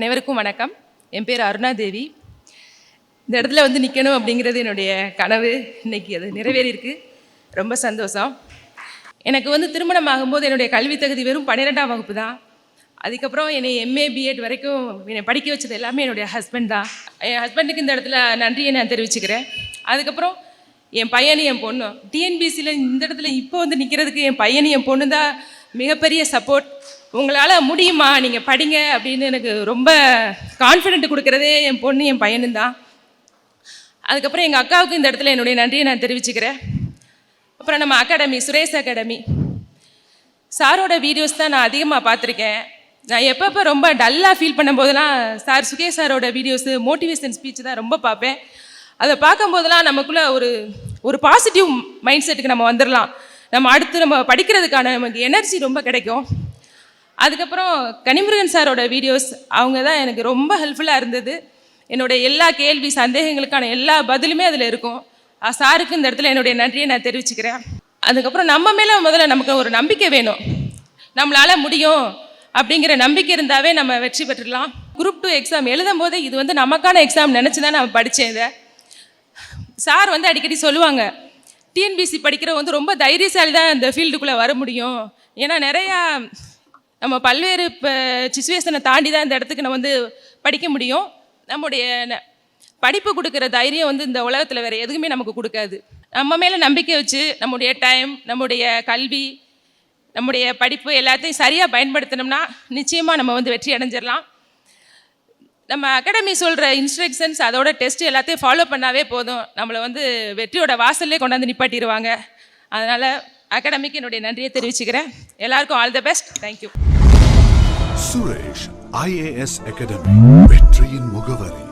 அனைவருக்கும் வணக்கம். என் பேர் அருணாதேவி. இந்த இடத்துல வந்து நிற்கணும் அப்படிங்கிறது என்னுடைய கனவு. இன்னைக்கு அது நிறைவேறியிருக்கு. ரொம்ப சந்தோஷம். எனக்கு வந்து திருமணம் ஆகும்போது என்னுடைய கல்வி தகுதி வெறும் 12ஆம் வகுப்பு தான். அதுக்கப்புறம் என்னை எம்ஏ பிஎட் வரைக்கும் என்னை படிக்க வச்சது எல்லாமே என்னுடைய ஹஸ்பண்ட் தான். என் ஹஸ்பண்டுக்கு இந்த இடத்துல நன்றியை நான் தெரிவிச்சுக்கிறேன். அதுக்கப்புறம் என் பையனும் என் பொண்ணும் டிஎன்பிசியில் இந்த இடத்துல இப்போ வந்து நிற்கிறதுக்கு என் பையனும் என் பொண்ணு தான் மிகப்பெரிய சப்போர்ட். உங்களால் முடியுமா, நீங்கள் படிங்க அப்படின்னு எனக்கு ரொம்ப கான்ஃபிடென்ட் கொடுக்குறதே என் பொண்ணு என் பையனும் தான். அதுக்கப்புறம் எங்கள் அக்காவுக்கு இந்த இடத்துல என்னுடைய நன்றியை நான் தெரிவிச்சுக்கிறேன். அப்புறம் நம்ம அகாடமி, சுரேஷ் அகாடமி சாரோட வீடியோஸ் தான் நான் அதிகமாக பார்த்துருக்கேன். நான் எப்பப்போ ரொம்ப டல்லாக ஃபீல் பண்ணும்போதெல்லாம் சுகேஷ் சாரோட வீடியோஸு, மோட்டிவேஷன் ஸ்பீச் தான் ரொம்ப பார்ப்பேன். அதை பார்க்கும்போதெல்லாம் நமக்குள்ளே ஒரு பாசிட்டிவ் மைண்ட் செட்டுக்கு நம்ம வந்துடலாம். நம்ம அடுத்து நம்ம படிக்கிறதுக்கான நமக்கு எனர்ஜி ரொம்ப கிடைக்கும். அதுக்கப்புறம் கனிமுருகன் சாரோட வீடியோஸ் அவங்க தான் எனக்கு ரொம்ப ஹெல்ப்ஃபுல்லாக இருந்தது. என்னுடைய எல்லா கேள்வி சந்தேகங்களுக்கான எல்லா பதிலுமே அதில் இருக்கும். சாருக்கு இந்த இடத்துல என்னுடைய நன்றியை நான் தெரிவிச்சுக்கிறேன். அதுக்கப்புறம் நம்ம மேலே முதல்ல நமக்கு ஒரு நம்பிக்கை வேணும். நம்மளால் முடியும் அப்படிங்கிற நம்பிக்கை இருந்தாவே நம்ம வெற்றி பெற்றுடலாம். குரூப் 2 எக்ஸாம் எழுதும் போது இது வந்து நமக்கான எக்ஸாம் நினச்சி தான் நான் படித்தேன். இதை சார் வந்து அடிக்கடி சொல்லுவாங்க, டிஎன்பிசி படிக்கிற வந்து ரொம்ப தைரியசாலி தான் இந்த ஃபீல்டுக்குள்ளே வர முடியும். ஏன்னா நிறையா நம்ம பல்வேறு சிச்சுவேஷனை தாண்டி தான் இந்த இடத்துக்கு நம்ம வந்து படிக்க முடியும். நம்முடைய படிப்பு கொடுக்குற தைரியம் வந்து இந்த உலகத்தில் வேறு எதுவுமே நமக்கு கொடுக்காது. நம்ம மேலே நம்பிக்கை வச்சு நம்முடைய டைம், நம்முடைய கல்வி, நம்முடைய படிப்பு எல்லாத்தையும் சரியாக பயன்படுத்தினோம்னா நிச்சயமாக நம்ம வந்து வெற்றி அடைஞ்சிடலாம். நம்ம அகாடமி சொல்கிற இன்ஸ்ட்ரக்ஷன்ஸ், அதோட டெஸ்ட் எல்லாத்தையும் ஃபாலோ பண்ணாவே போதும். நம்மளை வந்து வெற்றியோட வாசல்லே கொண்டாந்து நிப்பாட்டிடுவாங்க. அதனால் அகாடமிக்கு என்னுடைய நன்றியை தெரிவிச்சுக்கிறேன். எல்லாருக்கும் all the best. Thank you. Suresh IAS academy, வெற்றியின் முகவரி.